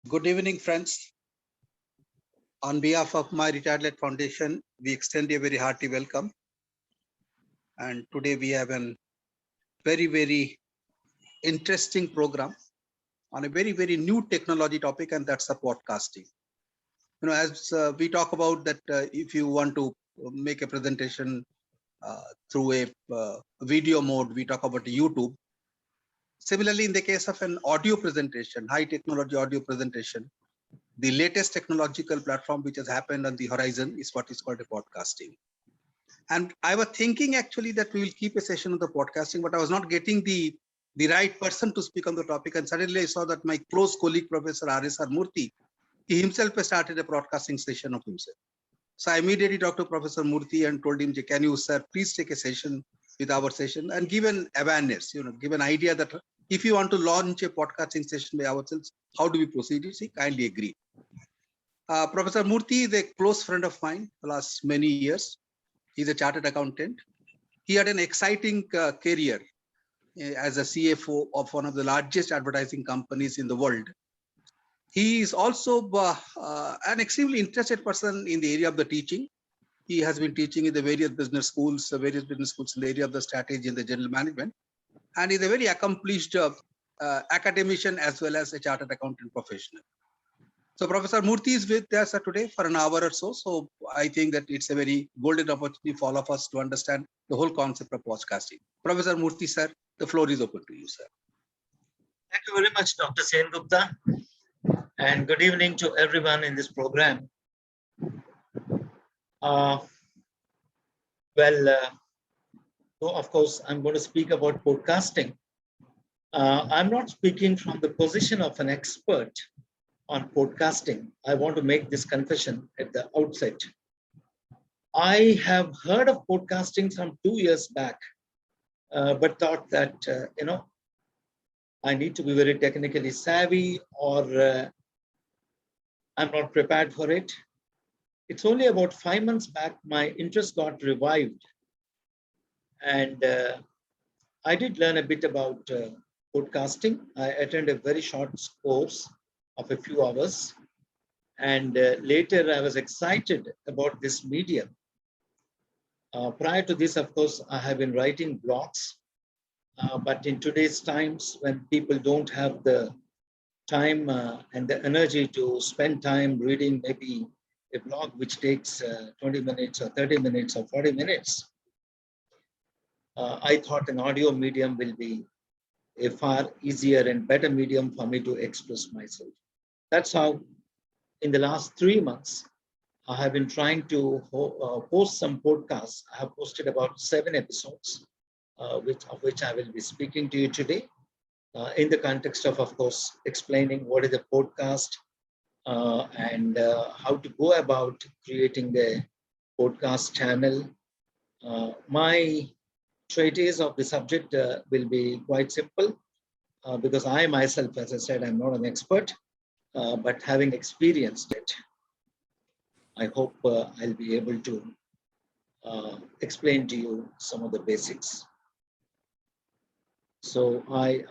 Good evening, friends. On behalf of My Retired Late Foundation, we extend a very hearty welcome. And today we have a very interesting program on a very new technology topic, and that's the podcasting. As we talk about that, if you want to make a presentation through a video mode, we talk about YouTube. Similarly, in the case of an audio presentation, high technology audio presentation, the latest technological platform which has happened on the horizon is what is called a podcasting. And I was thinking actually that we will keep a session on the podcasting, but I was not getting the right person to speak on the topic. And suddenly I saw that my close colleague, Professor R.S.R. Murthy, he himself started a broadcasting session of himself. So I immediately talked to Professor Murthy and told him, can you, sir, please take a session with our session and give an awareness, give an idea that if you want to launch a podcasting session by ourselves, how do we proceed? He kindly agreed. Professor Murthy is a close friend of mine for the last many years. He's a chartered accountant. He had an exciting career as a CFO of one of the largest advertising companies in the world. He is also an extremely interested person in the area of the teaching. He has been teaching in the various business schools in the area of the strategy and the general management. And he's a very accomplished academician as well as a chartered accountant professional. So Professor Murthy is with us today for an hour or so. So I think that it's a very golden opportunity for all of us to understand the whole concept of podcasting. Professor Murthy, sir, the floor is open to you, sir. Thank you very much, Dr. Sen Gupta. And good evening to everyone in this program. So of course, I'm going to speak about podcasting. I'm not speaking from the position of an expert on podcasting. I want to make this confession at the outset. I have heard of podcasting from 2 years back, but thought that, I need to be very technically savvy or I'm not prepared for it. It's only about 5 months back, my interest got revived. And I did learn a bit about podcasting. I attended a very short course of a few hours. And later I was excited about this medium. Prior to this, of course, I have been writing blogs. But in today's times, when people don't have the time and the energy to spend time reading maybe a blog which takes 20 minutes or 30 minutes or 40 minutes, I thought an audio medium will be a far easier and better medium for me to express myself. That's how in the last 3 months, I have been trying to post some podcasts. I have posted about 7 episodes, of which I will be speaking to you today in the context of course, explaining what is a podcast and how to go about creating the podcast channel. My treatise of the subject will be quite simple because I myself, as I said, I'm not an expert, but having experienced it, I hope I'll be able to explain to you some of the basics. So I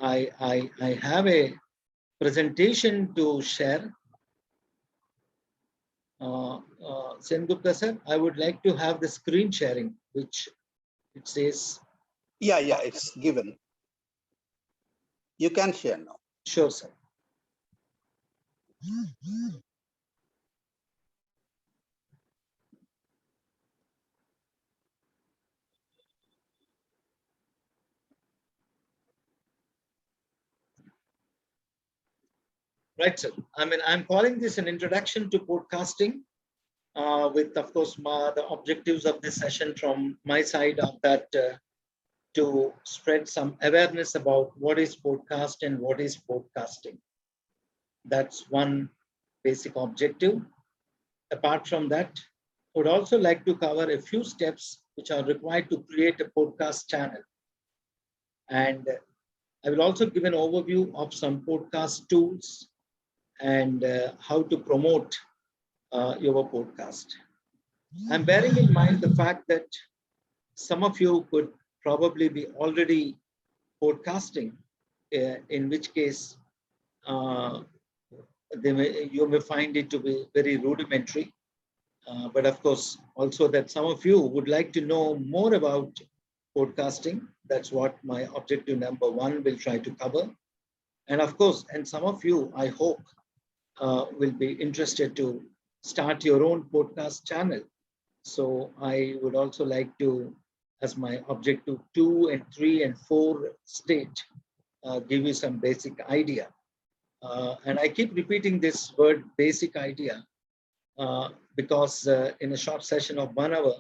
have a presentation to share. Sen Gupta sir, I would like to have the screen sharing, which it says. Yeah, it's given. You can share now. Sure, sir. Right, sir. I mean, I'm calling this an introduction to podcasting with, of course, the objectives of this session from my side are that to spread some awareness about what is podcast and what is podcasting. That's one basic objective. Apart from that, I would also like to cover a few steps which are required to create a podcast channel. And I will also give an overview of some podcast tools and how to promote your podcast. I'm bearing in mind the fact that some of you could probably be already podcasting, in which case You may find it to be very rudimentary. But of course, also that some of you would like to know more about podcasting. That's what my objective number one will try to cover. And of course, and some of you, I hope, will be interested to start your own podcast channel. So I would also like to, as my objective 2 and 3 and 4 state, give you some basic idea. And I keep repeating this word basic idea because in a short session of 1 hour,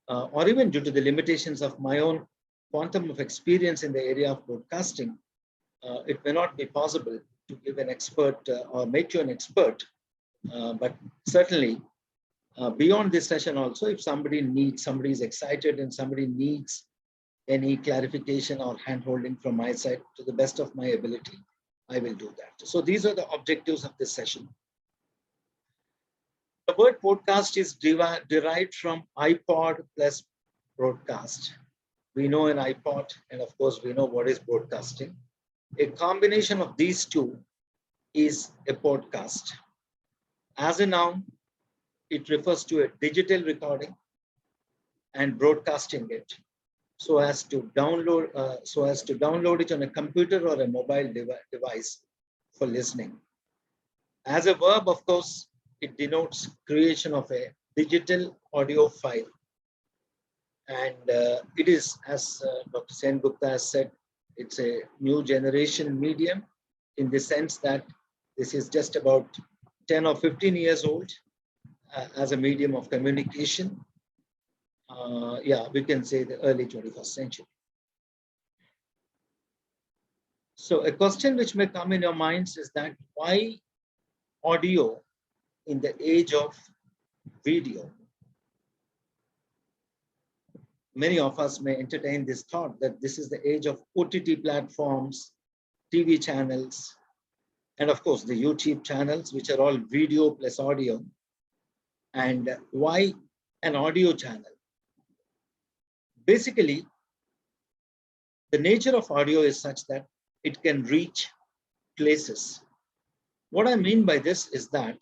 or even due to the limitations of my own quantum of experience in the area of broadcasting, it may not be possible to give an expert or make you an expert. But certainly, beyond this session also, if somebody is excited and somebody needs any clarification or hand-holding from my side to the best of my ability, I will do that. So these are the objectives of this session. The word podcast is derived from iPod plus broadcast. We know an iPod, and of course, we know what is broadcasting. A combination of these two is a podcast. As a noun, it refers to a digital recording and broadcasting it so as to download it on a computer or a mobile device for listening. As a verb, of course, it denotes creation of a digital audio file. And it is, as Dr. Sen Gupta has said, it's a new generation medium in the sense that this is just about 10 or 15 years old as a medium of communication. Yeah, we can say the early 21st century. So a question which may come in your minds is that why audio in the age of video? Many of us may entertain this thought that this is the age of OTT platforms, TV channels, and of course the YouTube channels, which are all video plus audio. And why an audio channel? Basically, the nature of audio is such that it can reach places. What I mean by this is that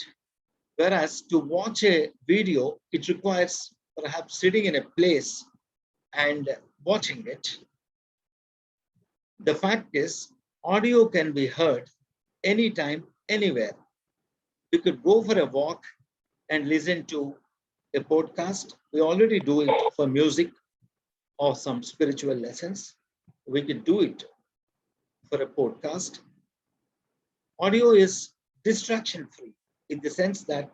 whereas to watch a video, it requires perhaps sitting in a place and watching it. The fact is, audio can be heard anytime, anywhere. You could go for a walk and listen to a podcast. We already do it for music or some spiritual lessons. We could do it for a podcast. Audio is distraction free in the sense that,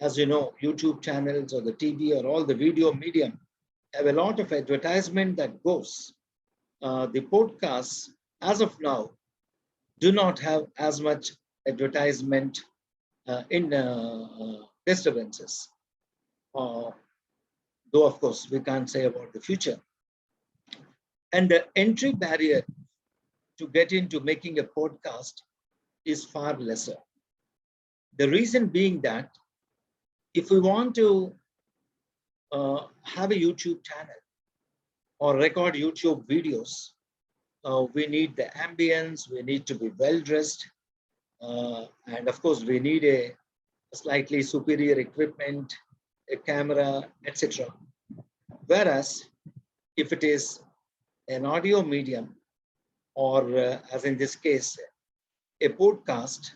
as you know, YouTube channels or the TV or all the video medium have a lot of advertisement that goes. The podcasts, as of now, do not have as much advertisement in disturbances. Though, of course, we can't say about the future. And the entry barrier to get into making a podcast is far lesser. The reason being that if we want to have a YouTube channel or record YouTube videos, we need the ambience, we need to be well dressed, and of course we need a slightly superior equipment, a camera, etc. Whereas if it is an audio medium, or as in this case, a podcast,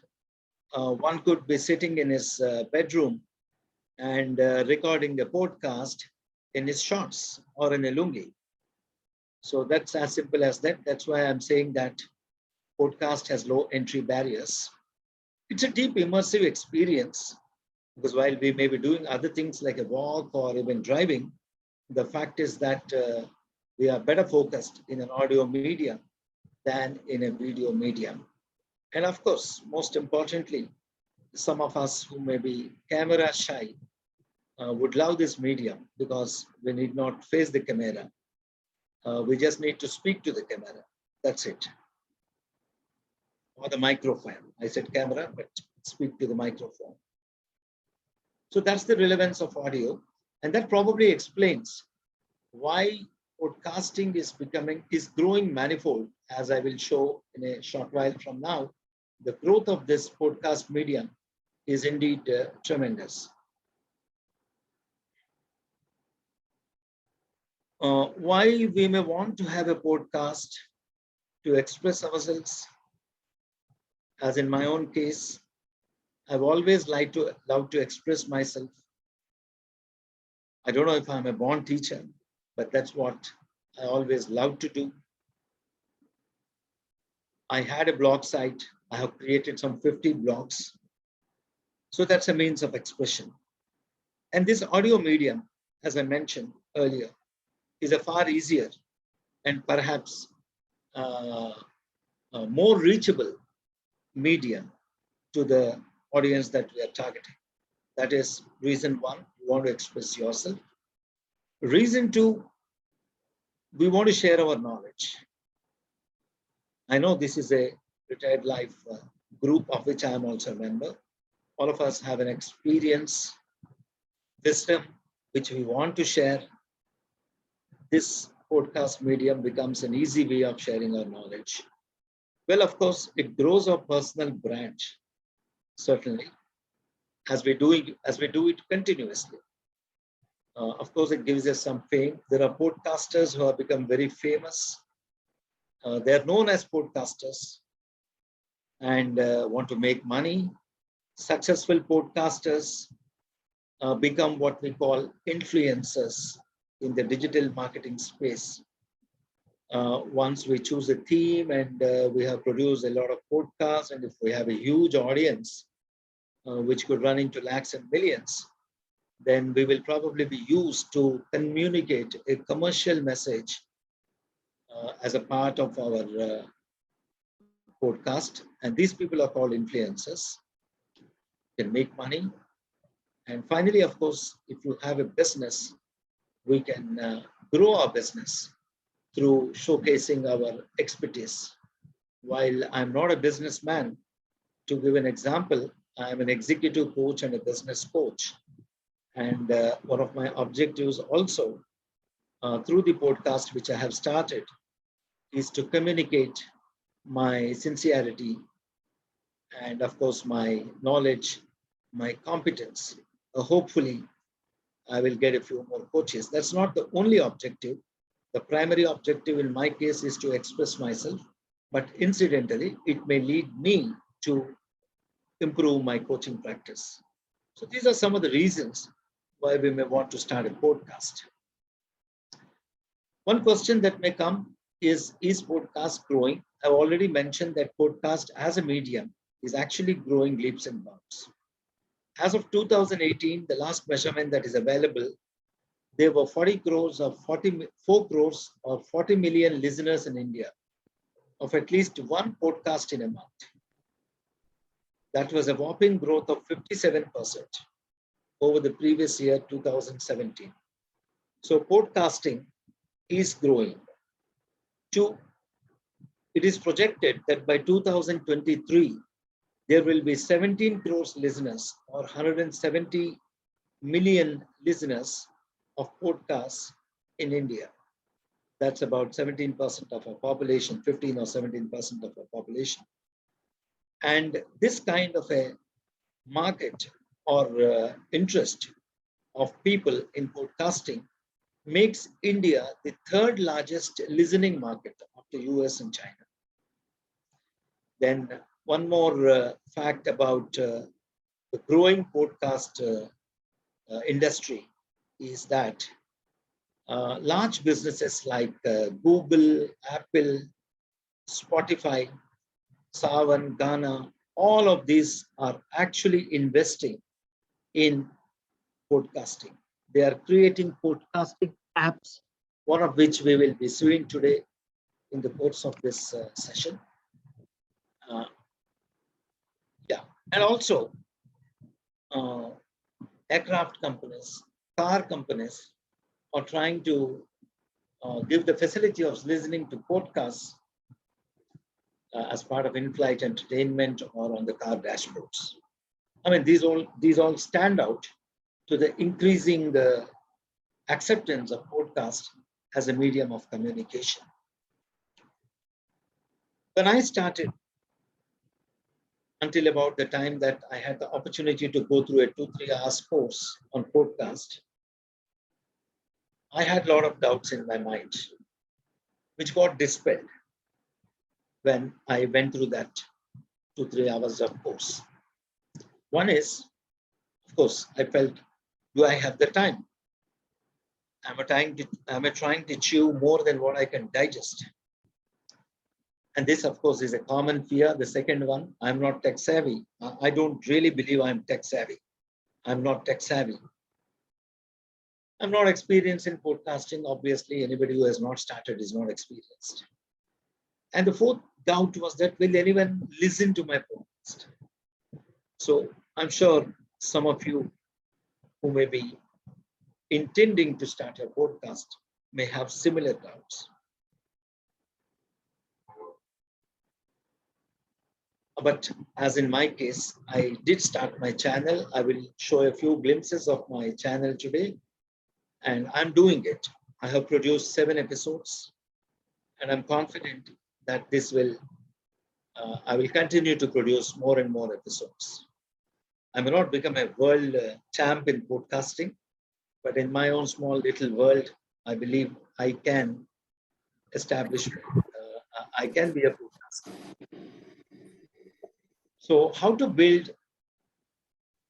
one could be sitting in his bedroom and recording a podcast in his shorts or in a lungi. So that's as simple as that. That's why I'm saying that podcast has low entry barriers. It's a deep immersive experience because while we may be doing other things like a walk or even driving, the fact is that we are better focused in an audio medium than in a video medium. And of course, most importantly, some of us who may be camera shy would love this medium because we need not face the camera. We just need to speak to the camera. That's it. Or the microphone. I said camera, but speak to the microphone. So that's the relevance of audio. And that probably explains why podcasting is growing manifold, as I will show in a short while from now. the growth of this podcast medium is indeed tremendous. Why we may want to have a podcast to express ourselves, as in my own case, I've always loved to express myself. I don't know if I'm a born teacher, but that's what I always loved to do. I had a blog site. I have created some 50 blogs. So that's a means of expression. And this audio medium, as I mentioned earlier, is a far easier and perhaps more reachable medium to the audience that we are targeting. That is reason one, you want to express yourself. Reason two, we want to share our knowledge. I know this is a retired life group of which I am also a member. All of us have an experience, wisdom, which we want to share. This podcast medium becomes an easy way of sharing our knowledge. Well, of course, it grows our personal brand, certainly, as we do it continuously. Of course, it gives us some fame. There are podcasters who have become very famous. They are known as podcasters and want to make money. Successful podcasters become what we call influencers in the digital marketing space. Once we choose a theme and we have produced a lot of podcasts, and if we have a huge audience, which could run into lakhs and millions, then we will probably be used to communicate a commercial message as a part of our podcast. And these people are called influencers, can make money. And finally, of course, if you have a business, we can grow our business through showcasing our expertise. While I'm not a businessman, to give an example, I'm an executive coach and a business coach. And one of my objectives also through the podcast, which I have started, is to communicate my sincerity and, of course, my knowledge, my competence. Hopefully, I will get a few more coaches. That's not the only objective. The primary objective in my case is to express myself, but incidentally, it may lead me to improve my coaching practice. So these are some of the reasons why we may want to start a podcast. One question that may come is podcast growing? I've already mentioned that podcast as a medium is actually growing leaps and bounds. As of 2018, the last measurement that is available, there were 44 crores or 40 million listeners in India of at least one podcast in a month. That was a whopping growth of 57% over the previous year, 2017. So podcasting is growing. Two, it is projected that by 2023, there will be 17 crores listeners or 170 million listeners of podcasts in India. That's about 17% of our population, 15 or 17% of our population. And this kind of a market or interest of people in podcasting makes India the third largest listening market after US and China. Then one more fact about the growing podcast industry is that large businesses like Google, Apple, Spotify, Savan, Ghana, all of these are actually investing in podcasting. They are creating podcasting apps, one of which we will be seeing today in the course of this session. And also aircraft companies, car companies are trying to give the facility of listening to podcasts as part of in-flight entertainment or on the car dashboards. I mean, these all stand out to the increasing the acceptance of podcast as a medium of communication. When I started until about the time that I had the opportunity to go through a 2-3 hours course on podcast, I had a lot of doubts in my mind, which got dispelled when I went through that 2-3 hours of course. One is, of course, I felt, do I have the time? Am I trying to chew more than what I can digest? And this, of course, is a common fear. The second one, I'm not tech savvy. I don't really believe I'm tech savvy. I'm not tech savvy. I'm not experienced in podcasting. Obviously, anybody who has not started is not experienced. And the fourth doubt was that, will anyone listen to my podcast? So I'm sure some of you who may be intending to start a podcast may have similar doubts. But as in my case, I did start my channel. I will show a few glimpses of my channel today, and I'm doing it. I have produced 7 episodes, and I'm confident that I will continue to produce more and more episodes. I may not become a world champ in podcasting, but in my own small little world, I believe I can establish, I can be a podcaster. So how to build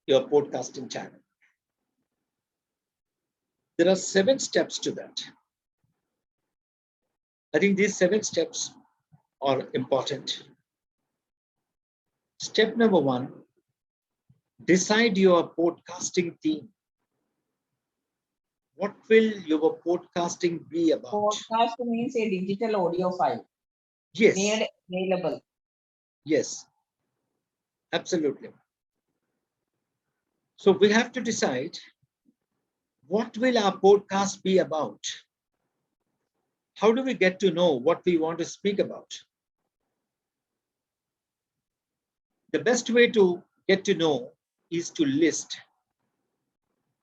your podcasting channel? There are 7 steps to that. I think these 7 steps are important. Step number 1, decide your podcasting theme. What will your podcasting be about? Podcast means a digital audio file Yes. made available. Yes, absolutely. So we have to decide, what will our podcast be about? How do we get to know what we want to speak about? The best way to get to know is to list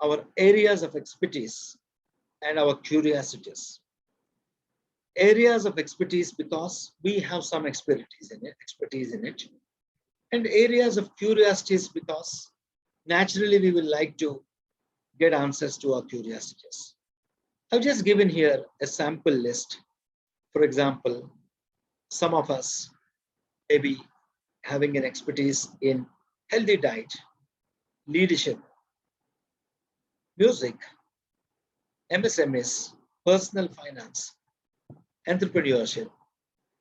our areas of expertise and our curiosities. Areas of expertise because we have some expertise in it, and areas of curiosities because naturally we will like to get answers to our curiosities. I've just given here a sample list. For example, some of us may be having an expertise in healthy diet, leadership, music, MSMS, personal finance, entrepreneurship.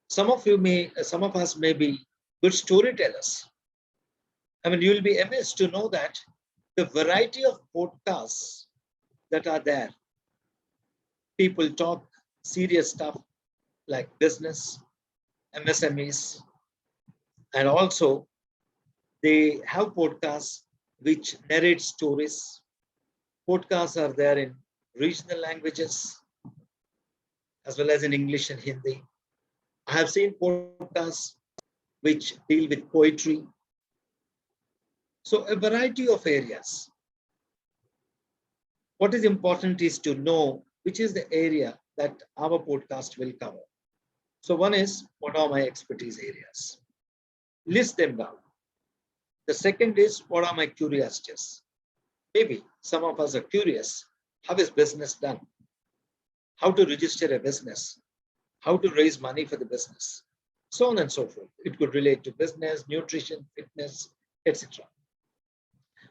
Some of us may be good storytellers. I mean, you'll be amazed to know that the variety of podcasts that are there. People talk serious stuff like business, MSMEs, and also they have podcasts which narrate stories. Podcasts are there in regional languages as well as in English and Hindi. I have seen podcasts which deal with poetry. So a variety of areas. What is important is to know which is the area that our podcast will cover. So one is, what are my expertise areas? List them down. The second is, what are my curiosities? Maybe some of us are curious. How is business done? How to register a business? How to raise money for the business? So on and so forth. It could relate to business, nutrition, fitness, etc.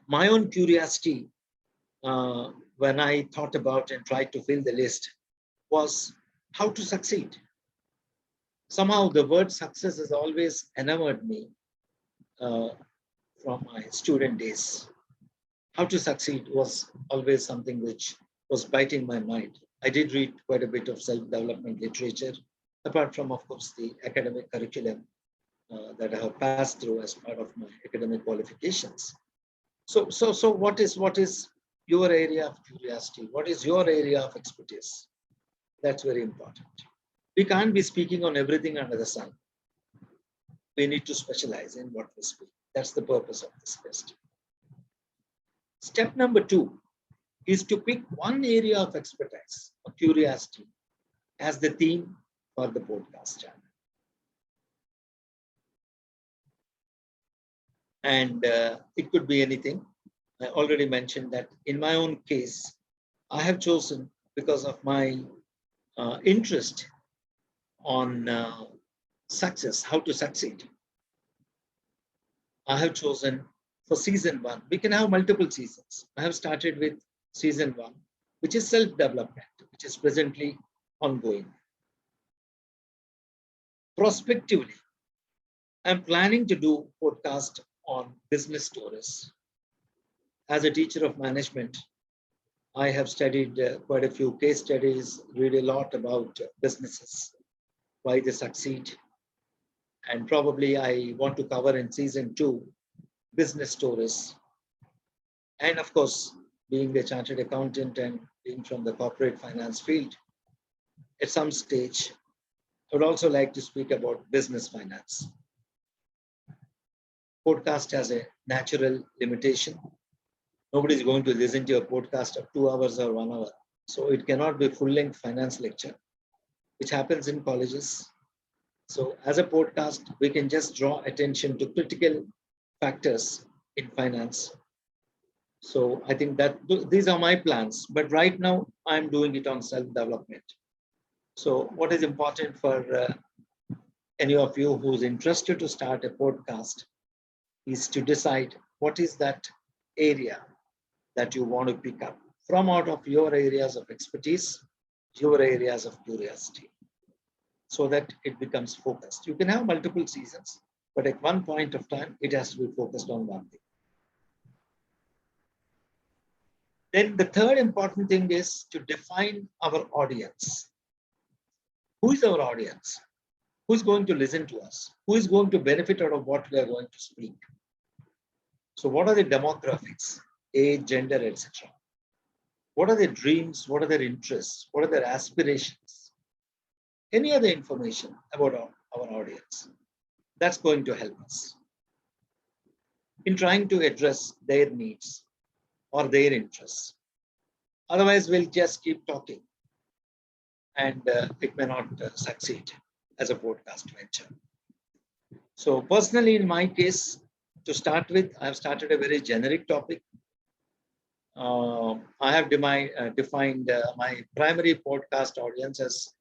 My own curiosity, when I thought about and tried to fill the list, was how to succeed. Somehow the word success has always enamored me from my student days. How to succeed was always something which was biting my mind. I did read quite a bit of self-development literature, apart from, of course, the academic curriculum that I have passed through as part of my academic qualifications. So what is your area of curiosity? What is your area of expertise? That's very important. We can't be speaking on everything under the sun. We need to specialize in what we speak. That's the purpose of this list. Step number 2 is to pick one area of expertise or curiosity as the theme for the podcast channel. And it could be anything. I already mentioned that in my own case, I have chosen because of my interest on success, how to succeed. I have chosen for season 1. We can have multiple seasons. I have started with season 1, which is self-development, which is presently ongoing. Prospectively, I'm planning to do podcast on business stories. As a teacher of management, I have studied quite a few case studies, read a lot about businesses, why they succeed. And probably I want to cover in season 2, business stories. And of course, being a chartered accountant and being from the corporate finance field, at some stage, I would also like to speak about business finance. Podcast has a natural limitation. Nobody is going to listen to a podcast of 2 hours or 1 hour. So it cannot be full-length finance lecture, which happens in colleges. So as a podcast, we can just draw attention to critical factors in finance. So I think that these are my plans, but right now I'm doing it on self-development. So what is important for any of you who's interested to start a podcast is to decide what is that area that you want to pick up from out of your areas of expertise, your areas of curiosity, so that it becomes focused. You can have multiple seasons, but at one point of time, it has to be focused on one thing. Then the third important thing is to define our audience. Who is our audience? Who is going to listen to us? Who is going to benefit out of what we are going to speak? So what are the demographics, age, gender, etc.? What are their dreams? What are their interests? What are their aspirations? Any other information about our audience? That's going to help us in trying to address their needs or their interests. Otherwise, we'll just keep talking and it may not succeed as a podcast venture. So personally, in my case, to start with, I've started a very generic topic. I have defined my primary podcast audience as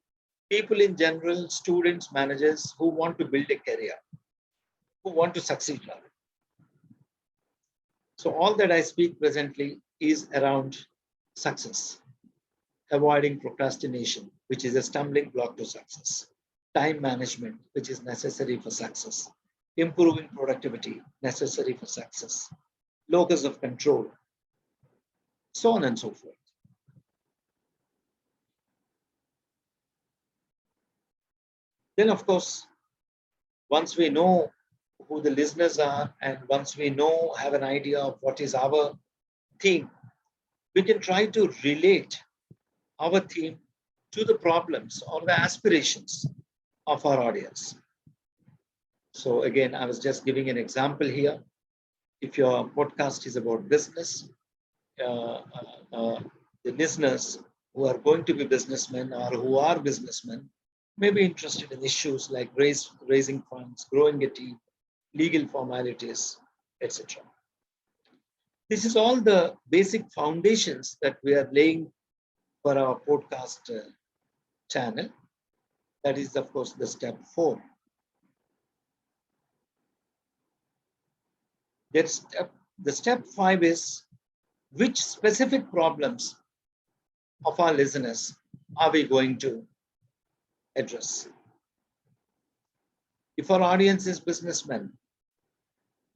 people in general, students, managers who want to build a career, who want to succeed. So all that I speak presently is around success, avoiding procrastination, which is a stumbling block to success, time management, which is necessary for success, improving productivity, necessary for success, locus of control, so on and so forth. Then, of course, once we know who the listeners are and once we have an idea of what is our theme, we can try to relate our theme to the problems or the aspirations of our audience. So again, I was just giving an example here. If your podcast is about business, the listeners who are going to be businessmen or who are businessmen may be interested in issues like raising funds, growing a team, legal formalities, etc. This is all the basic foundations that we are laying for our podcast channel. That is, of course, the step 4. The step 5 is which specific problems of our listeners are we going to address? If our audience is businessmen,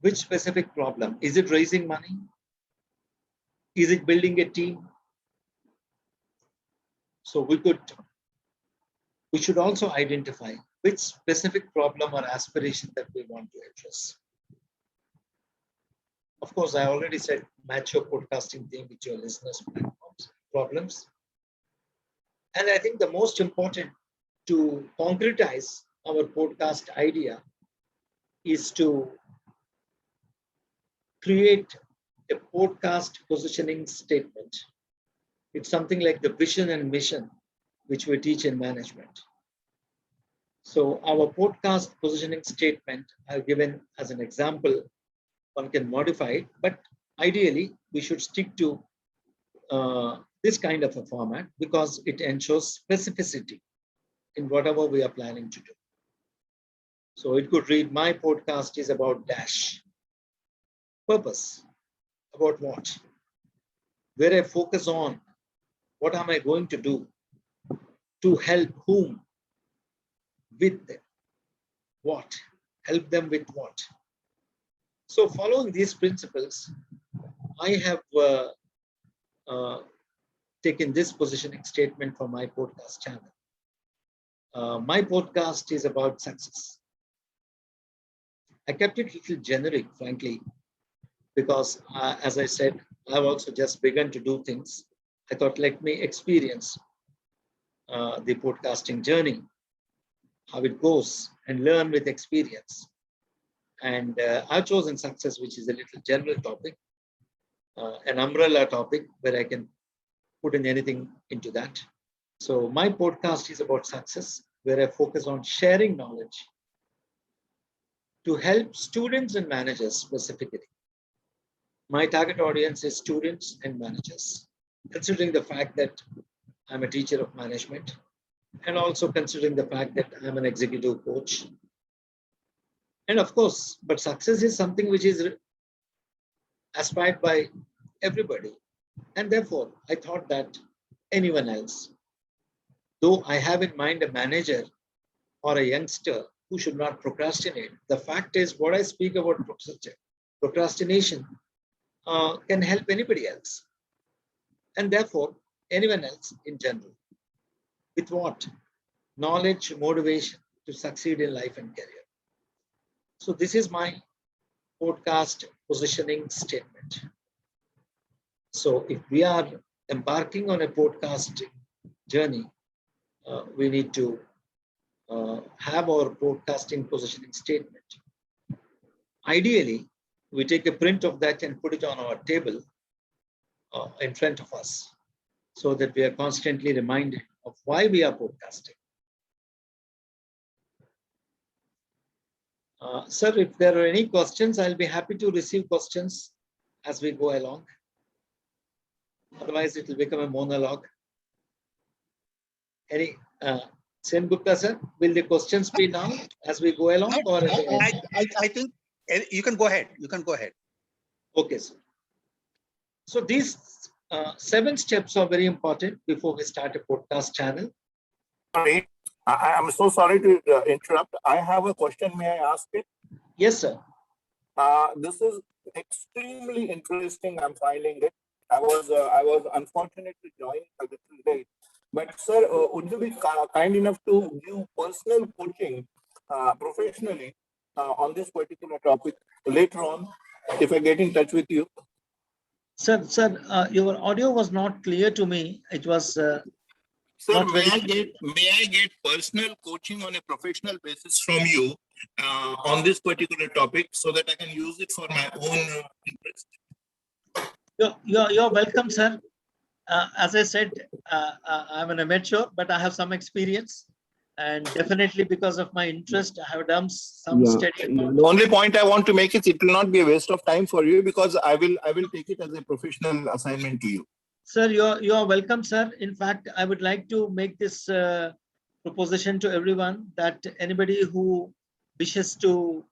which specific problem? Is it raising money? Is it building a team? So we should also identify which specific problem or aspiration that we want to address. Of course, I already said match your podcasting theme with your listeners' problems. And I think the most important to concretize our podcast idea is to create a podcast positioning statement. It's something like the vision and mission, which we teach in management. So our podcast positioning statement I've given as an example one can modify it, but ideally we should stick to this kind of a format because it ensures specificity in whatever we are planning to do. So it could read, my podcast is about dash. Purpose, about what? Where I focus on, what am I going to do? To help whom? With them. What? Help them with what? So following these principles, I have taken this positioning statement for my podcast channel. My podcast is about success. I kept it a little generic, frankly, because as I said, I've also just begun to do things. I thought, let me experience the podcasting journey, how it goes, and learn with experience. And I've chosen success, which is a little general topic, an umbrella topic where I can put in anything into that. So my podcast is about success, where I focus on sharing knowledge to help students and managers specifically. My target audience is students and managers, considering the fact that I'm a teacher of management, and also considering the fact that I'm an executive coach. And of course, but success is something which is aspired by everybody. And therefore, I thought that anyone else, though I have in mind a manager or a youngster who should not procrastinate, the fact is what I speak about procrastination can help anybody else. And therefore, anyone else in general. With what? Knowledge, motivation to succeed in life and career. So this is my podcast positioning statement. So if we are embarking on a podcast journey, we need to have our podcasting positioning statement. Ideally, we take a print of that and put it on our table in front of us so that we are constantly reminded of why we are podcasting. Sir, if there are any questions, I'll be happy to receive questions as we go along. Otherwise, it will become a monologue. Any, Sen Gupta sir, will the questions be now as we go along? Or I think you can go ahead. You can go ahead. Okay, sir. So these 7 steps are very important before we start a podcast channel. Sorry, I'm so sorry to interrupt. I have a question. May I ask it? Yes, sir. This is extremely interesting. I'm finding it. I was unfortunate to join a little late. But sir, would you be kind enough to give personal coaching professionally on this particular topic later on if I get in touch with you? Sir, your audio was not clear to me. It was Sir, not may very. I get personal coaching on a professional basis from you on this particular topic so that I can use it for my own interest? You're welcome, sir. As I said, I'm an amateur, but I have some experience, and definitely because of my interest, I have done some study. The only point I want to make is it will not be a waste of time for you because I will take it as a professional assignment to you. Sir, you're welcome, sir. In fact, I would like to make this proposition to everyone that anybody who wishes to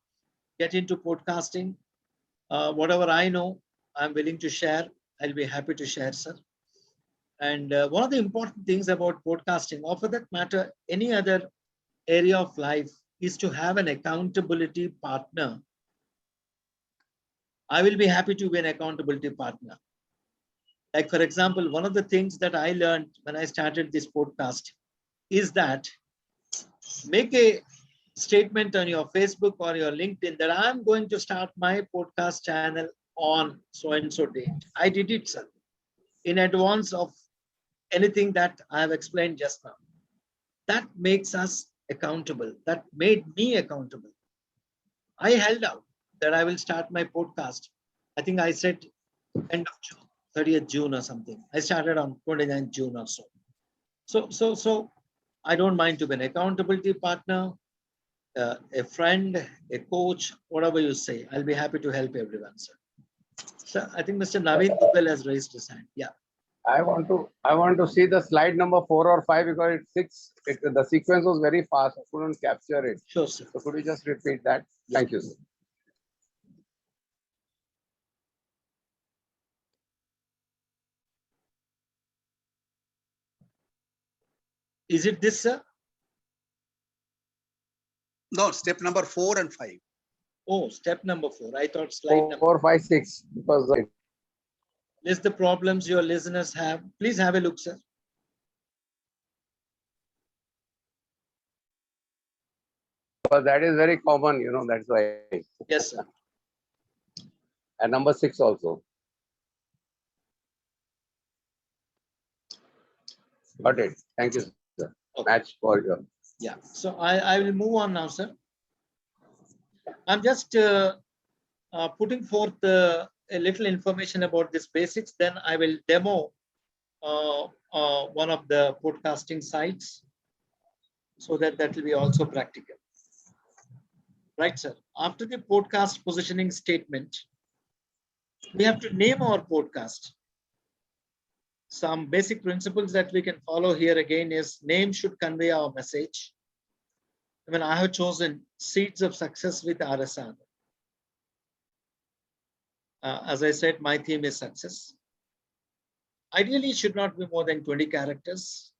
get into podcasting, whatever I know, I'm willing to share. I'll be happy to share, sir. And one of the important things about podcasting, or for that matter, any other area of life, is to have an accountability partner. I will be happy to be an accountability partner. Like, for example, one of the things that I learned when I started this podcast is that make a statement on your Facebook or your LinkedIn that I'm going to start my podcast channel on so-and-so date. I did it, sir, in advance of anything that I have explained just now. That makes us accountable. That made me accountable. I held out that I will start my podcast. I think I said end of June, 30th June or something. I started on 29th June or so. So I don't mind to be an accountability partner. a friend, a coach, whatever you say. I'll be happy to help everyone, sir. So I think Mr. Naveen Dubel has raised his hand. Yeah. I want to see the slide number 4 or 5 because the sequence was very fast. I couldn't capture it. Sure, sir. So could you just repeat that? Thank you, sir. Is it this, sir? No, step number 4 and 5. Oh, step number 4. I thought slide number. 4, 5, 6. Because List the problems your listeners have. Please have a look, sir. that is very common, that's why. Yes, sir. And number 6 also. Got it. Thank you, sir. Okay. Match for your. Yeah. So I will move on now, sir. I'm just putting forth a little information about this basics. Then I will demo one of the podcasting sites so that will be also practical. Right, sir. After the podcast positioning statement, we have to name our podcast. Some basic principles that we can follow here again is name should convey our message. When I have chosen Seeds of Success with RSR. As I said, my theme is success. Ideally, it should not be more than 20 characters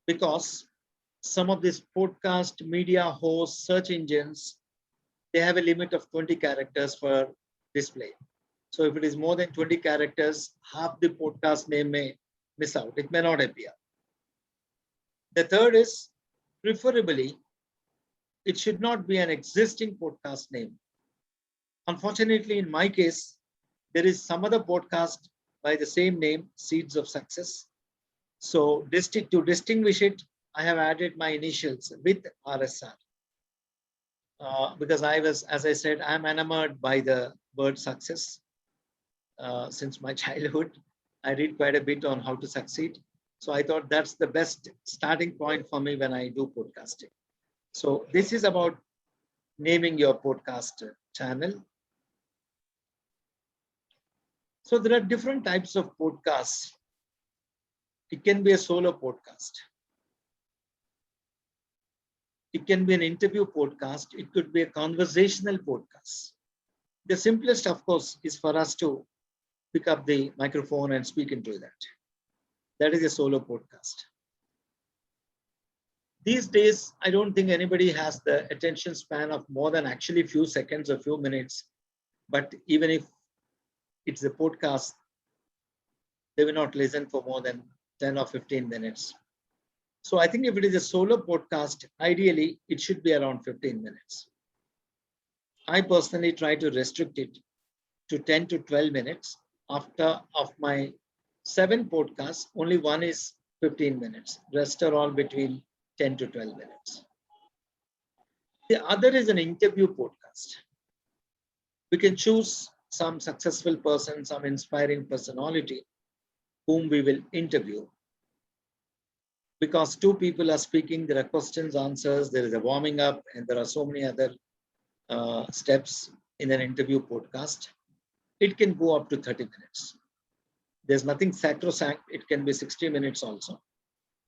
because some of these podcast media hosts, search engines, they have a limit of 20 characters for display. So if it is more than 20 characters, half the podcast name may miss out. It may not appear. The third is preferably, it should not be an existing podcast name. Unfortunately, in my case, there is some other podcast by the same name, Seeds of Success. So to distinguish it, I have added my initials with RSR. Because as I said, I'm enamored by the word success. Since my childhood, I read quite a bit on how to succeed. So I thought that's the best starting point for me when I do podcasting. So this is about naming your podcast channel. So there are different types of podcasts. It can be a solo podcast. It can be an interview podcast. It could be a conversational podcast. The simplest, of course, is for us to pick up the microphone and speak into that. That is a solo podcast. These days, I don't think anybody has the attention span of more than actually a few seconds or few minutes. But even if it's a podcast, they will not listen for more than 10 or 15 minutes. So I think if it is a solo podcast, ideally, it should be around 15 minutes. I personally try to restrict it to 10 to 12 minutes. After of my 7 podcasts, only one is 15 minutes. Rest are all between 10 to 12 minutes. The other is an interview podcast. We can choose some successful person, some inspiring personality whom we will interview. Because 2 people are speaking, there are questions, answers, there is a warming up, and there are so many other steps in an interview podcast. It can go up to 30 minutes. There's nothing sacrosanct. It can be 60 minutes also.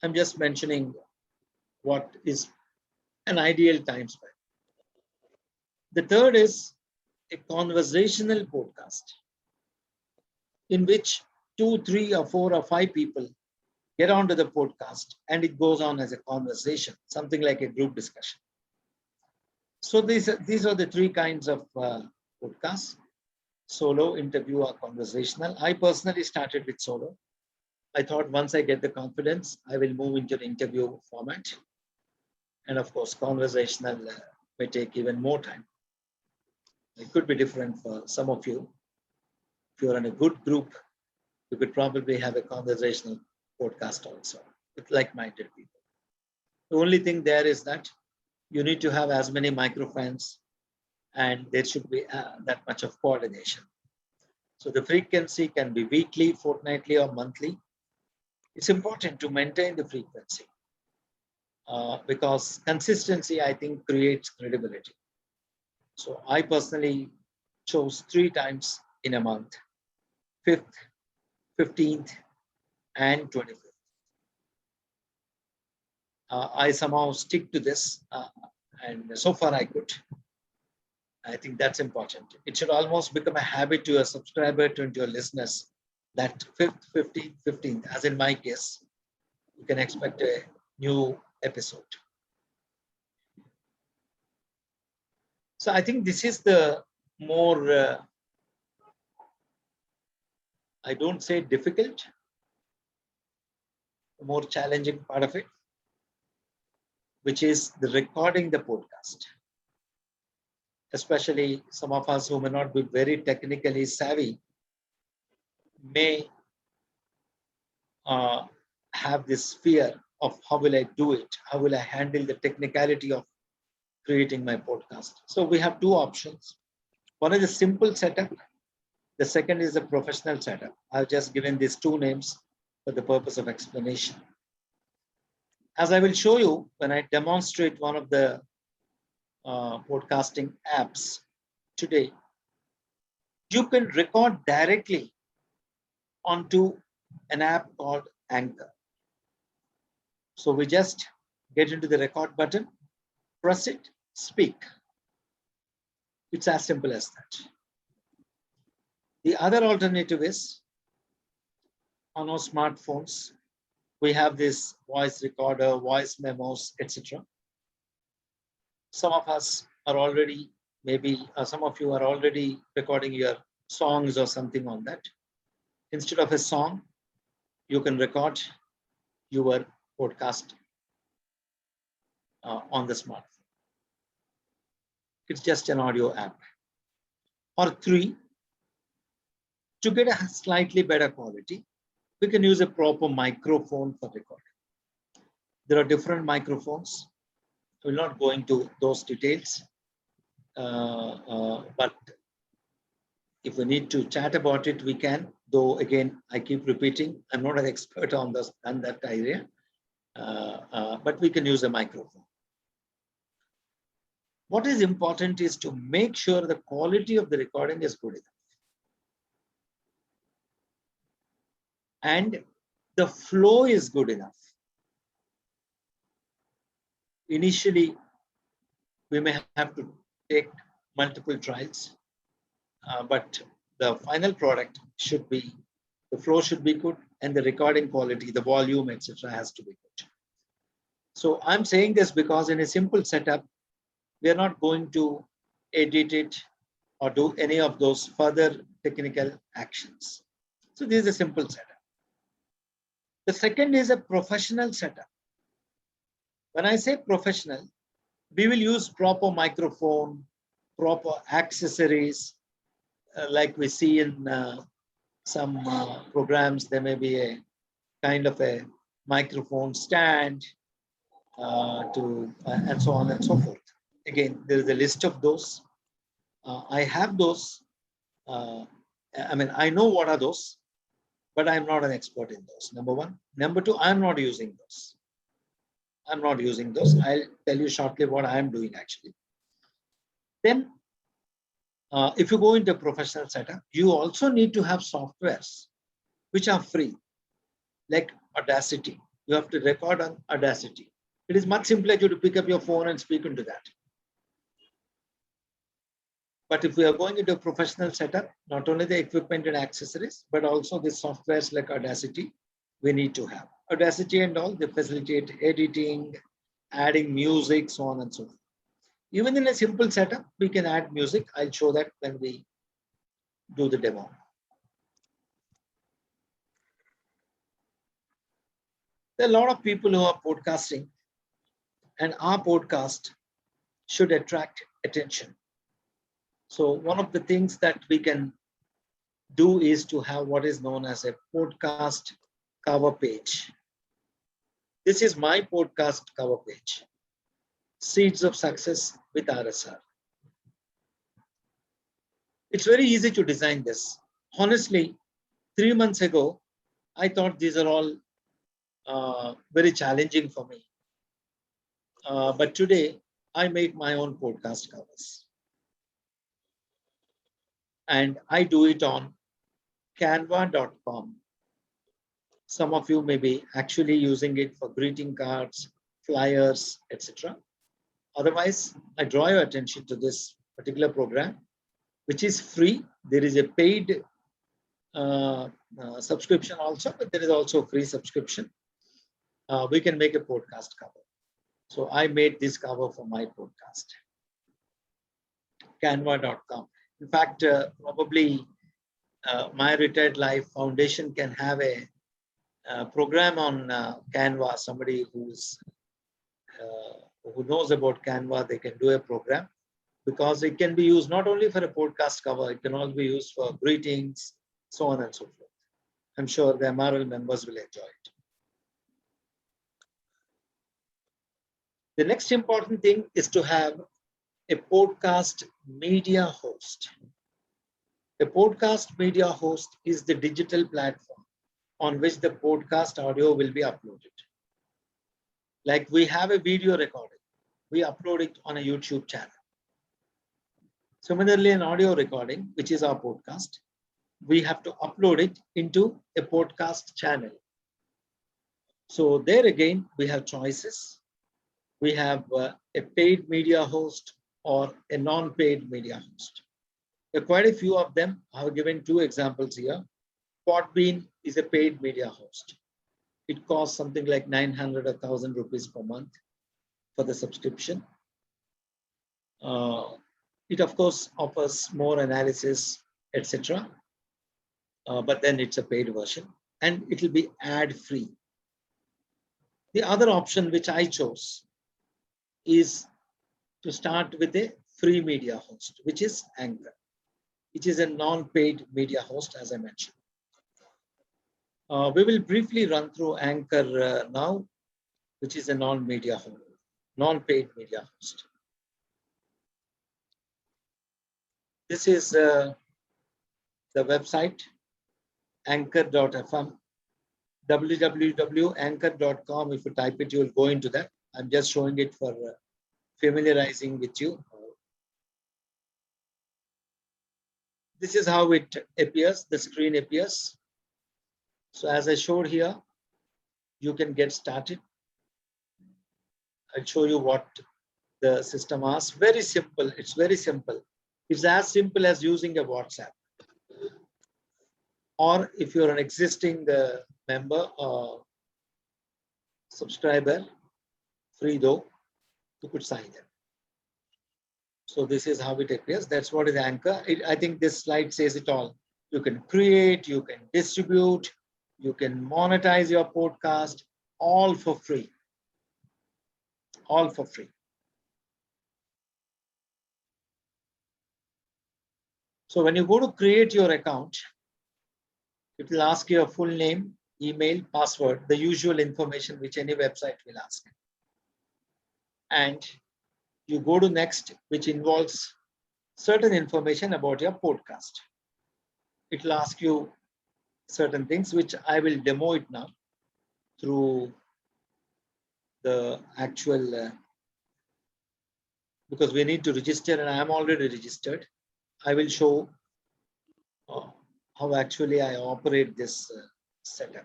I'm just mentioning what is an ideal time span. The third is a conversational podcast in which 2, 3, or 4, or 5 people get onto the podcast and it goes on as a conversation, something like a group discussion. So these are the 3 kinds of podcasts: solo, interview, or conversational. I personally started with solo. I thought once I get the confidence, I will move into the interview format. And of course, conversational may take even more time. It could be different for some of you. If you're in a good group, you could probably have a conversational podcast also with like-minded people. The only thing there is that you need to have as many microphones and there should be that much of coordination. So the frequency can be weekly, fortnightly, or monthly. It's important to maintain the frequency. because consistency, I think, creates credibility. So I personally chose 3 times in a month: 5th, 15th, and 25th. I somehow stick to this, and so far I could. I think that's important. It should almost become a habit to your subscriber, to your listeners, that 5th, 15th, 15th, as in my case, you can expect a new episode. So I think this is the more, I don't say difficult, the more challenging part of it, which is the recording the podcast. Especially some of us who may not be very technically savvy may have this fear of how will I do it? How will I handle the technicality of creating my podcast? So we have 2 options. One is a simple setup. The second is a professional setup. I've just given these 2 names for the purpose of explanation. As I will show you when I demonstrate one of the podcasting apps today, you can record directly onto an app called Anchor. So we just get into the record button, press it, speak. It's as simple as that. The other alternative is on our smartphones, we have this voice recorder, voice memos, etc. Some of us are already, maybe some of you are already recording your songs or something on that. Instead of a song, you can record your podcast on the smartphone. It's just an audio app. Or 3, to get a slightly better quality, we can use a proper microphone for recording. There are different microphones. I will not go into those details, but if we need to chat about it, we can. Though again, I keep repeating, I'm not an expert on that area, but we can use a microphone. What is important is to make sure the quality of the recording is good enough. And the flow is good enough. Initially, we may have to take multiple trials, but the final product should be, the flow should be good, and the recording quality, the volume, etc., has to be good. So I'm saying this because in a simple setup, we are not going to edit it or do any of those further technical actions. So this is a simple setup. The second is a professional setup. When I say professional, we will use proper microphone, proper accessories, like we see in some programs. There may be a kind of a microphone stand and so on and so forth. Again, there is a list of those. I have those. I know what are those, but I'm not an expert in those. Number 1. Number 2, I'm not using those. I'm not using those. I'll tell you shortly what I'm doing actually. Then, if you go into a professional setup, you also need to have softwares which are free, like Audacity. You have to record on Audacity. It is much simpler to pick up your phone and speak into that. But if we are going into a professional setup, not only the equipment and accessories, but also the softwares like Audacity, we need to have. Audacity and all, they facilitate editing, adding music, so on and so forth. Even in a simple setup, we can add music. I'll show that when we do the demo. There are a lot of people who are podcasting, and our podcast should attract attention. So one of the things that we can do is to have what is known as a podcast cover page. This is my podcast cover page, Seeds of Success with RSR. It's very easy to design this. Honestly, 3 months ago, I thought these are all very challenging for me. But today I make my own podcast covers. And I do it on canva.com. Some of you may be actually using it for greeting cards, flyers, etc. Otherwise, I draw your attention to this particular program, which is free. There is a paid subscription also, but there is also a free subscription. We can make a podcast cover. So I made this cover for my podcast. Canva.com. In fact, probably My Retired Life Foundation can have a program on Canva. Somebody who knows about Canva, they can do a program, because it can be used not only for a podcast cover, it can also be used for greetings, so on and so forth. I'm sure the MRL members will enjoy it. The next important thing is to have a podcast media host. A podcast media host is the digital platform on which the podcast audio will be uploaded. Like we have a video recording, we upload it on a YouTube channel. Similarly, an audio recording, which is our podcast, we have to upload it into a podcast channel. So there again, we have choices. We have a paid media host or a non-paid media host. There are quite a few of them. I have given two examples here. Podbean is a paid media host. It costs something like 900 or 1,000 rupees per month for the subscription. It of course offers more analysis, etc. But then it's a paid version and it will be ad-free. The other option which I chose is to start with a free media host, which is Anchor, which is a non-paid media host, as I mentioned. We will briefly run through Anchor now, which is a non-paid media host. This is the website, anchor.fm, www.anchor.com. If you type it, you will go into that. I'm just showing it for familiarizing with you. This is how it appears, the screen appears. So as I showed here, you can get started. I'll show you what the system asks. Very simple, it's very simple. It's as simple as using a WhatsApp. Or if you're an existing member or subscriber, free though, you could sign in. So this is how it appears. That's what is Anchor. I think this slide says it all. You can create, you can distribute, you can monetize your podcast, all for free. All for free. So when you go to create your account, it will ask you a full name, email, password, the usual information which any website will ask. And you go to next, which involves certain information about your podcast. It will ask you certain things, which I will demo it now through the actual, because we need to register and I am already registered. I will show how actually I operate this setup.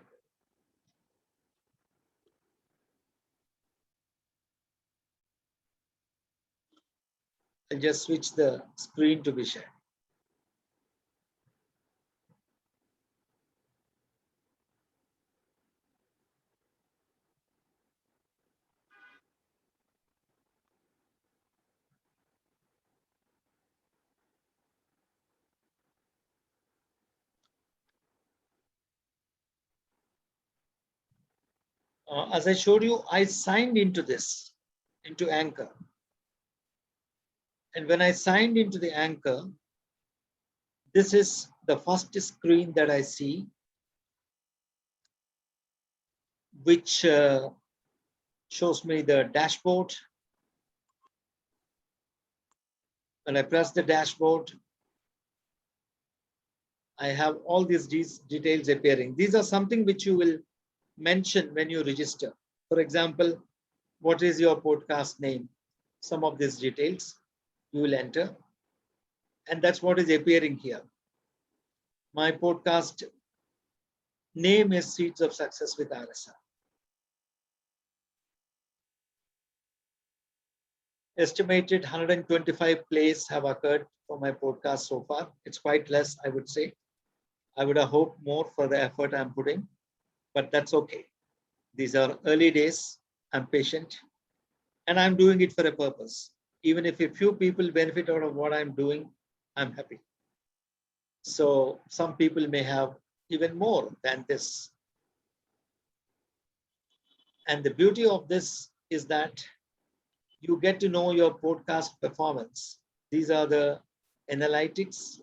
I'll just switch the screen to be shared. As I showed you, I signed into this, into Anchor. And when I signed into the Anchor, this is the first screen that I see, which shows me the dashboard. When I press the dashboard, I have all these details appearing. These are something which you will mention when you register. For example, what is your podcast name? Some of these details you will enter. And that's what is appearing here. My podcast name is Seeds of Success with RSR. Estimated 125 plays have occurred for my podcast so far. It's quite less, I would say. I would have hoped more for the effort I'm putting, but that's okay. These are early days. I'm patient and I'm doing it for a purpose. Even if a few people benefit out of what I'm doing, I'm happy. So some people may have even more than this. And the beauty of this is that you get to know your podcast performance. These are the analytics.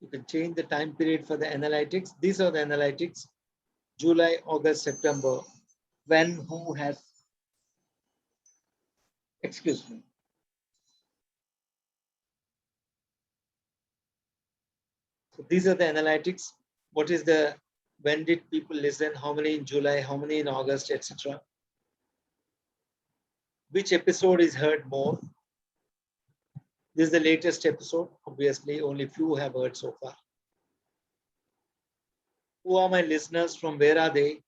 You can change the time period for the analytics. These are the analytics. July, August, September. When, who has, excuse me. So these are the analytics. What is the, when did people listen? How many in July? How many in August, etc. Which episode is heard more? This is the latest episode. Obviously, only few have heard so far. Who are my listeners? From where are they?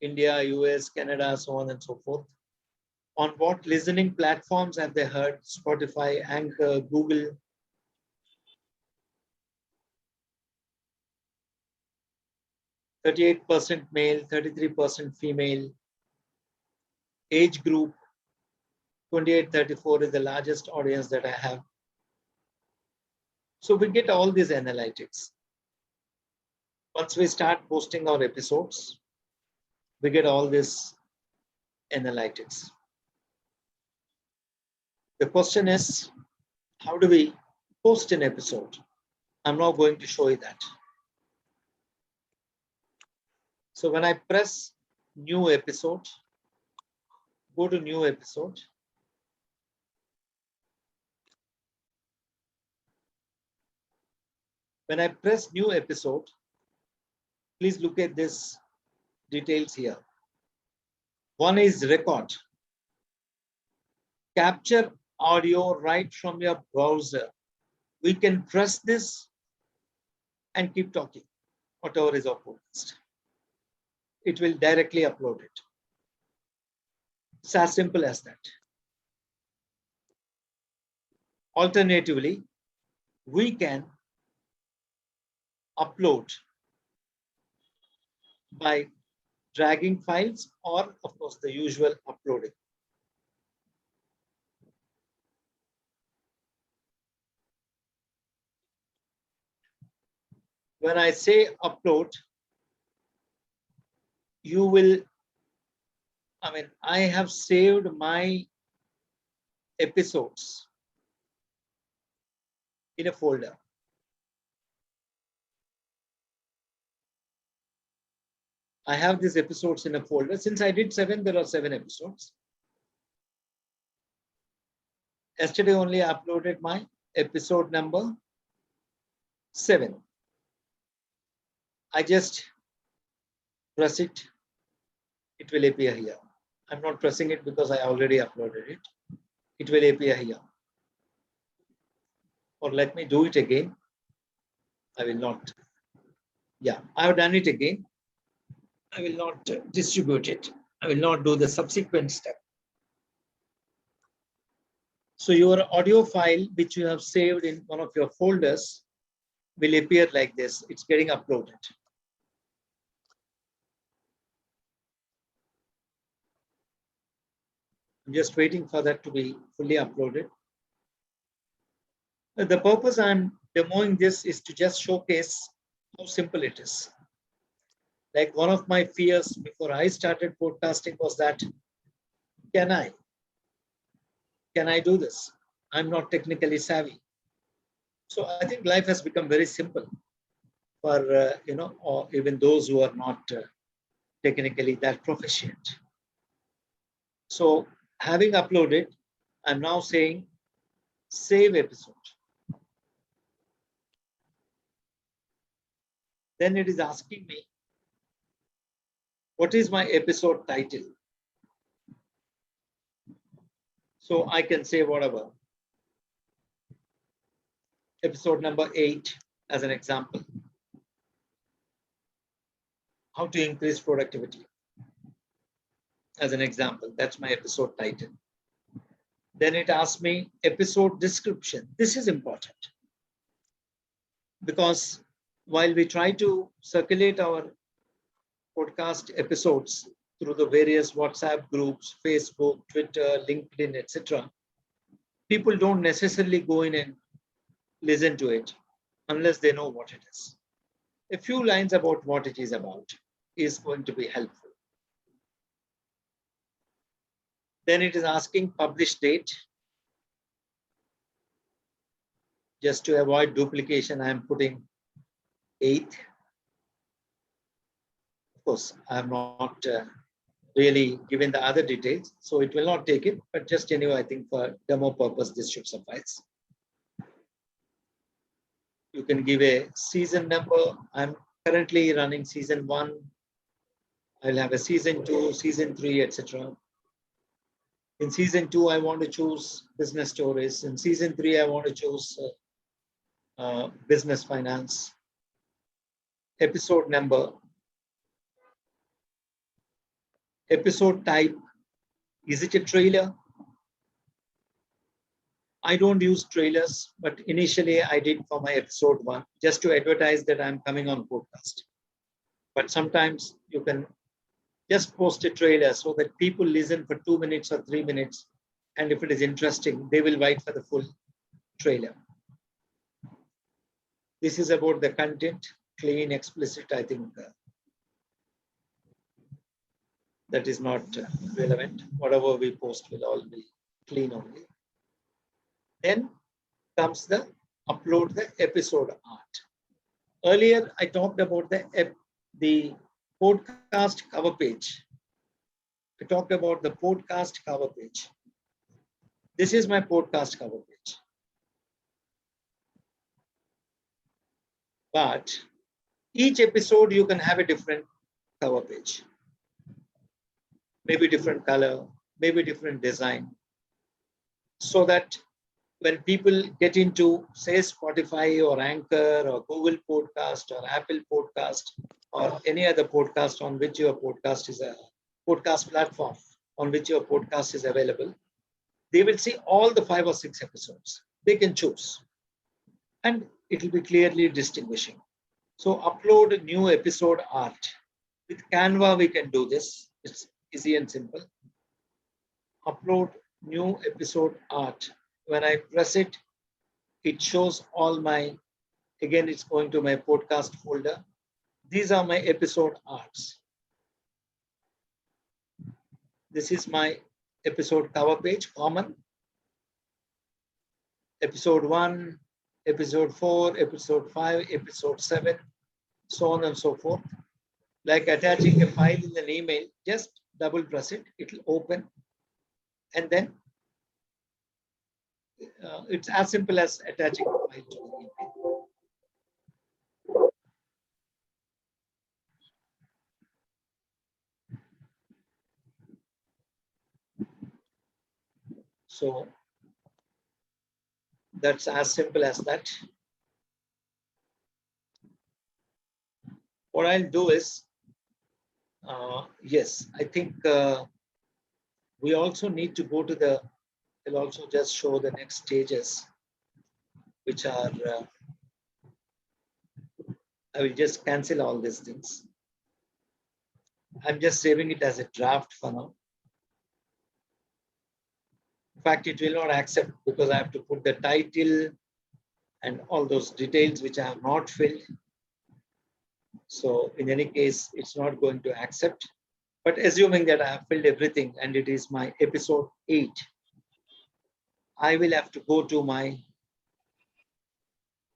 India, US, Canada, so on and so forth. On what listening platforms have they heard? Spotify, Anchor, Google. %38 male, 33% female. Age group, 28-34 is the largest audience that I have. So we get all these analytics. Once we start posting our episodes, we get all this analytics. The question is, how do we post an episode? I'm now going to show you that. So when I press new episode, go to new episode. When I press new episode, please look at this details here. One is record. Capture audio right from your browser. We can press this and keep talking, whatever is our podcast. It will directly upload it. It's as simple as that. Alternatively, we can upload by dragging files or, of course, the usual uploading. When I say upload, you will, I have saved my episodes in a folder. I have these episodes in a folder. Since I did 7, there are 7 episodes. Yesterday only I uploaded my episode number 7. I just press it. It will appear here. I'm not pressing it because I already uploaded it. It will appear here. Or let me do it again. I will not. Yeah, I have done it again. I will not distribute it. I will not do the subsequent step. So your audio file, which you have saved in one of your folders, will appear like this. It's getting uploaded. I'm just waiting for that to be fully uploaded. The purpose I'm demoing this is to just showcase how simple it is. Like one of my fears before I started podcasting was that, can I do this? I'm not technically savvy. So I think life has become very simple for, or even those who are not technically that proficient. So having uploaded, I'm now saying save episode. Then it is asking me, what is my episode title? So I can say whatever. Episode number 8 as an example. How to increase productivity as an example. That's my episode title. Then it asks me episode description. This is important because while we try to circulate our podcast episodes through the various WhatsApp groups, Facebook, Twitter, LinkedIn, etc., people don't necessarily go in and listen to it unless they know what it is. A few lines about what it is about is going to be helpful. Then it is asking publish date. Just to avoid duplication, I am putting 8th. Of course, I am not really given the other details, so it will not take it, but just anyway, I think for demo purpose, this should suffice. You can give a season number. I'm currently running season 1. I'll have a season 2, season 3, etc. In season 2, I want to choose business stories. In season 3, I want to choose business finance. Episode number. Episode type. Is it a trailer? I don't use trailers, but initially I did for my episode 1, just to advertise that I'm coming on podcast. But sometimes you can just post a trailer so that people listen for 2 minutes or 3 minutes. And if it is interesting, they will wait for the full trailer. This is about the content, clean, explicit, I think that is not relevant. Whatever we post will all be clean only. Then comes the upload the episode art. Earlier, I talked about the podcast cover page. I talked about the podcast cover page. This is my podcast cover page. But each episode, you can have a different cover page. Maybe different color, maybe different design. So that when people get into, say, Spotify or Anchor or Google Podcast or Apple Podcast or any other podcast on which your podcast is a podcast platform on which your podcast is available, they will see all the 5 or 6 episodes. They can choose. And it will be clearly distinguishing. So upload a new episode art. With Canva, we can do this. It's easy and simple. Upload new episode art. When I press it, it shows all my, again, it's going to my podcast folder. These are my episode arts. This is my episode cover page, common. Episode 1, episode 4, episode 5, episode 7, so on and so forth. Like attaching a file in an email, just double press it, it will open. And then it's as simple as attaching a file to the email. So that's as simple as that. What I'll do is, yes, I think we also need to go to the, I'll also just show the next stages, which are, I will just cancel all these things. I'm just saving it as a draft for now. In fact, it will not accept because I have to put the title and all those details which I have not filled. So in any case, it's not going to accept. But assuming that I have filled everything and it is my episode 8, I will have to go to my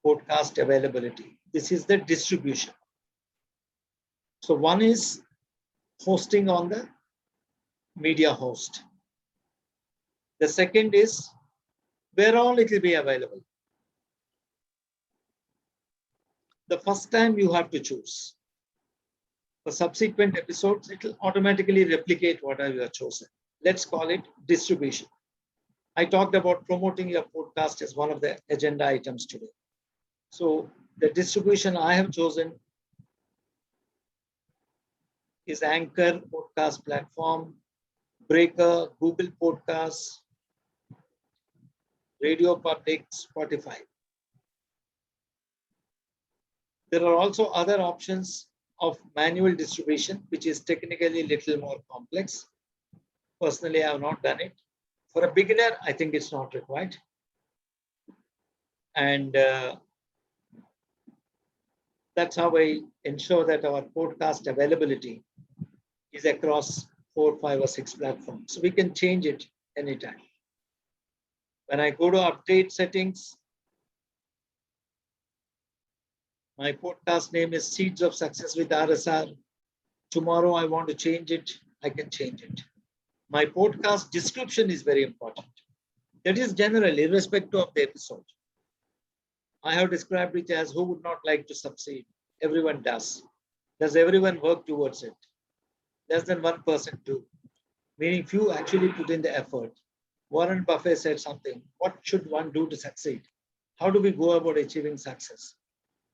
podcast availability. This is the distribution. So one is hosting on the media host. The second is where all it will be available. the first time you have to choose. For subsequent episodes, it will automatically replicate whatever you have chosen. Let's call it distribution. I talked about promoting your podcast as one of the agenda items today. So the distribution I have chosen is Anchor podcast platform, Breaker, Google Podcasts, Radio Public, Spotify. There are also other options of manual distribution, which is technically a little more complex. Personally, I have not done it. For a beginner, I think it's not required. And that's how I ensure that our podcast availability is across 4, 5, or 6 platforms. So we can change it anytime. When I go to update settings, my podcast name is Seeds of Success with RSR. Tomorrow I want to change it, I can change it. My podcast description is very important. That is general, irrespective of the episode. I have described it as who would not like to succeed? Everyone does. Does everyone work towards it? Less than 1% do. Meaning few actually put in the effort. Warren Buffett said something. What should one do to succeed? How do we go about achieving success?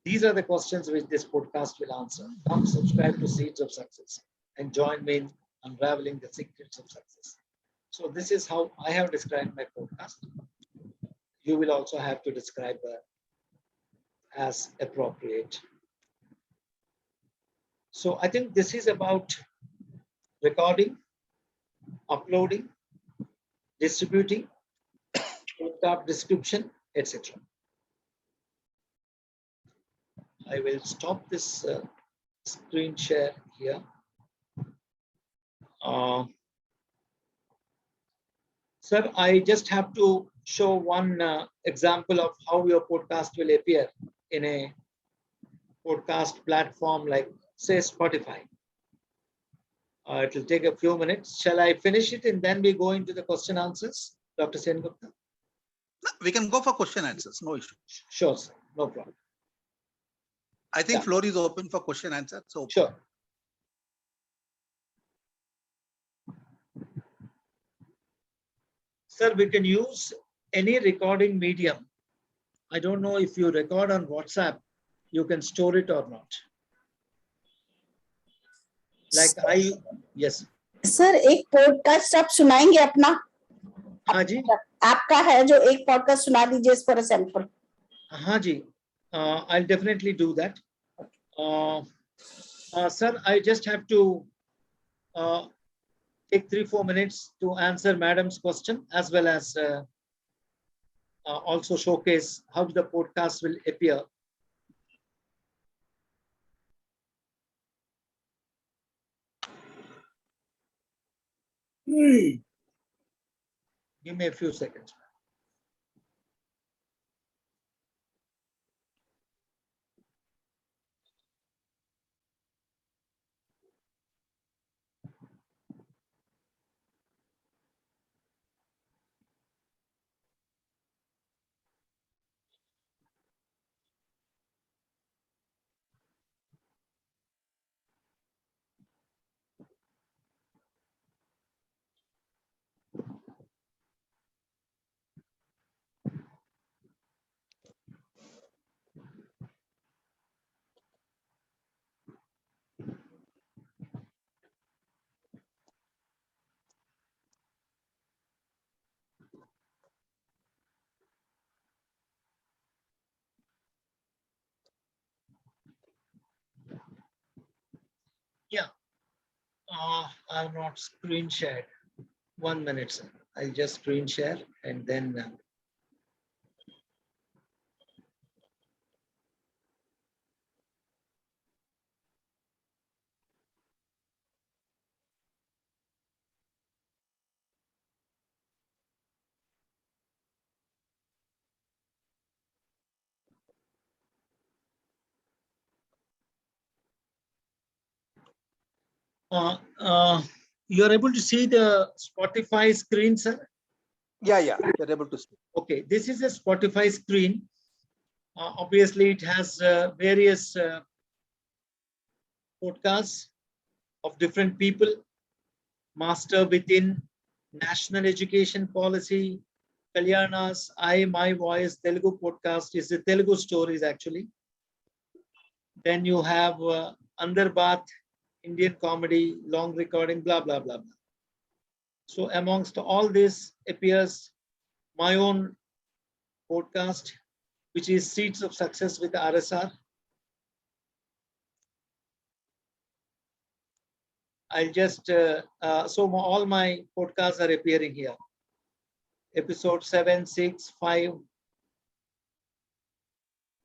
These are the questions which this podcast will answer. Come subscribe to Seeds of Success and join me in unraveling the secrets of success. So this is how I have described my podcast. You will also have to describe as appropriate. So I think this is about recording, uploading, distributing, podcast description, etc. I will stop this screen share here. Sir, I just have to show one example of how your podcast will appear in a podcast platform like, say, Spotify. It will take a few minutes. Shall I finish it and then we go into the question answers, Dr. Sengupta? We can go for question answers, no issue. Sure, sir. No problem. I think Yeah. floor is open for question answer. So Sure. Sir, we can use any recording medium. I don't know if you record on WhatsApp, you can store it or not. Like yes. Sir एक podcast आप सुनाएंगे अपना हाँ जी, आपका है जो एक podcast सुना दीजिए फॉर सैंपल हाँ जी. I'll definitely do that. Sir, I just have to take 3-4 minutes to answer Madam's question, as well as also showcase how the podcast will appear. Give me a few seconds. Yeah, I've not screen shared. 1 minute, sir. I'll just screen share and then. You're able to see the Spotify screen, sir? yeah, you're able to see. Okay, this is a Spotify screen. Obviously, it has various podcasts of different people. Master Within, National Education Policy, Kalyana's My Voice, Telugu podcast is the Telugu stories actually. Then you have Andar Baat, Indian comedy, long recording, blah, blah, blah, blah. So amongst all this appears my own podcast, which is Seeds of Success with RSR. I'll just, so all my podcasts are appearing here. Episode 7, 6, 5,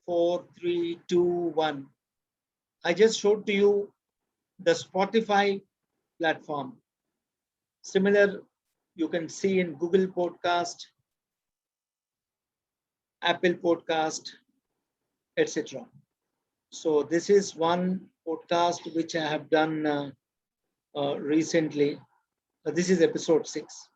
4, 3, 2, 1. I just showed to you the Spotify platform. Similar, you can see in Google Podcast, Apple Podcast, etc. So this is one podcast which I have done recently. This is episode 6.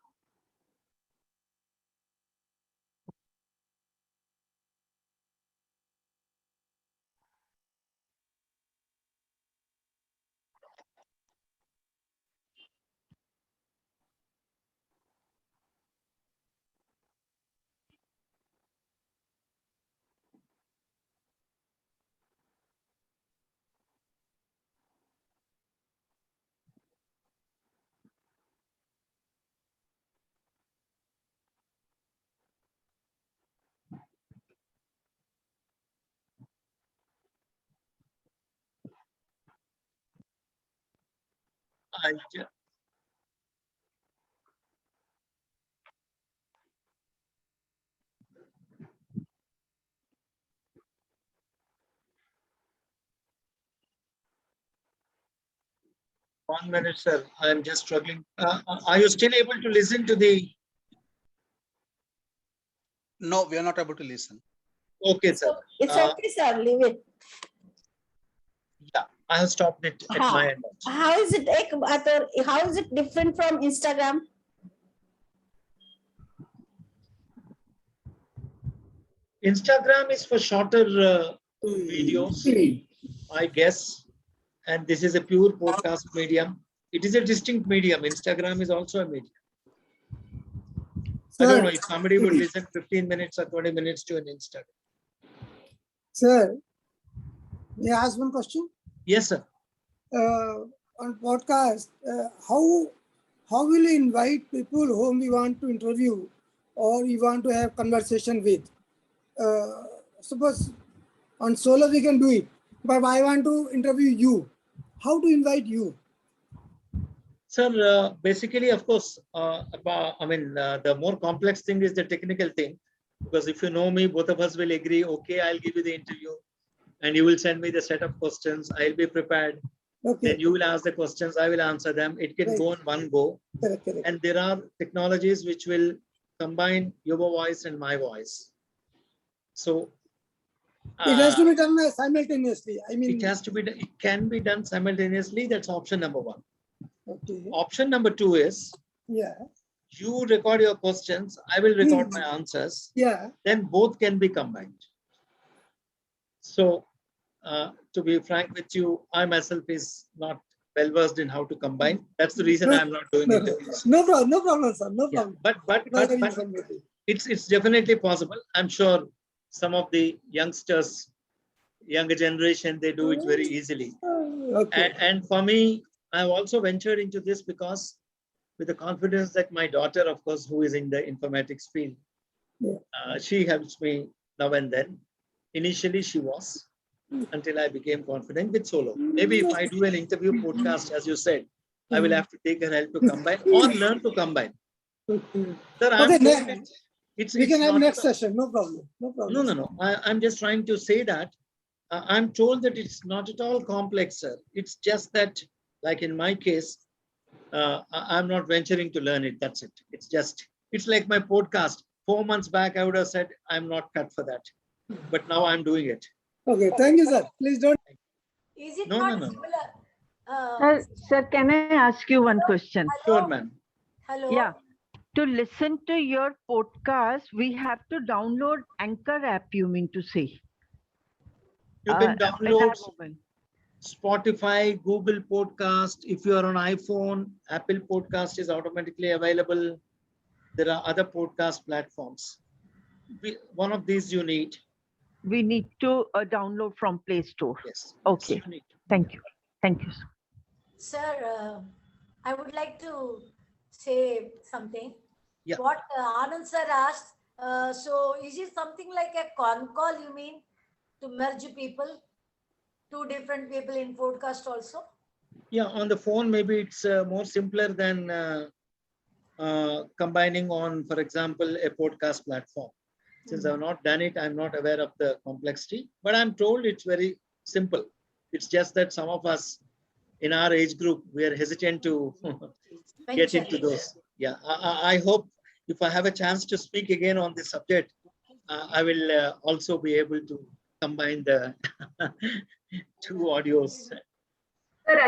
One minute, sir. I'm just struggling. Are you still able to listen to the? No, we are not able to listen. Okay, sir. It's okay, sir. Leave it. Yeah, I have stopped it at my end. How is it? How is it different from Instagram? Instagram is for shorter videos, I guess. And this is a pure podcast medium. It is a distinct medium. Instagram is also a medium. I don't know if somebody would listen 15 minutes or 20 minutes to an Instagram. Sir, may I ask one question? Yes, sir. On podcast, how will you invite people whom we want to interview or we want to have conversation with? Suppose on solo we can do it, but I want to interview you. How to invite you? Sir, basically, of course, the more complex thing is the technical thing. Because if you know me, both of us will agree, okay, I'll give you the interview and you will send me the set of questions. I'll be prepared. Okay. Then you will ask the questions, I will answer them. It can go in one go. Correct. And there are technologies which will combine your voice and my voice. So it has to be done simultaneously. I mean, it can be done simultaneously. That's option number 1. Okay. Option number 2 is, yeah, you record your questions, I will record my answers. Yeah. Then both can be combined. So to be frank with you, I myself is not well versed in how to combine. That's the reason I'm not doing it. No problem, sir. No problem. But it's definitely possible. I'm sure some of the youngsters, younger generation, they do it very easily. Okay. And for me, I've also ventured into this because with the confidence that my daughter, of course, who is in the informatics field, she helps me now and then. Initially, she was, until I became confident with solo. Maybe if I do an interview podcast, as you said, I will have to take her help to combine or learn to combine. Sir, we can have next session. No problem. No. I'm just trying to say that I'm told that it's not at all complex, sir. It's just that, like in my case, I'm not venturing to learn it. That's it. It's like my podcast. 4 months back, I would have said I'm not cut for that. But now I'm doing it. Okay, thank you, sir. Please don't. Is it No. Similar? Sir, can I ask you one question? Sure, ma'am. Hello. Yeah. To listen to your podcast, we have to download Anchor app, you mean to say? You can in our download mobile. Spotify, Google Podcast. If you are on iPhone, Apple Podcast is automatically available. There are other podcast platforms. One of these you need. We need to download from Play Store. Yes. Okay. You need. Thank you. Thank you. Sir. Sir, I would like to say something. Yeah. What Anand sir asked, so is it something like a con call, you mean, to merge people, two different people in podcast also? Yeah, on the phone, maybe it's more simpler than combining on, for example, a podcast platform. Since I've not done it, I'm not aware of the complexity, but I'm told it's very simple. It's just that some of us in our age group, we are hesitant to get into those. Yeah, I hope if I have a chance to speak again on this subject, I will also be able to combine the two audios. Sir, I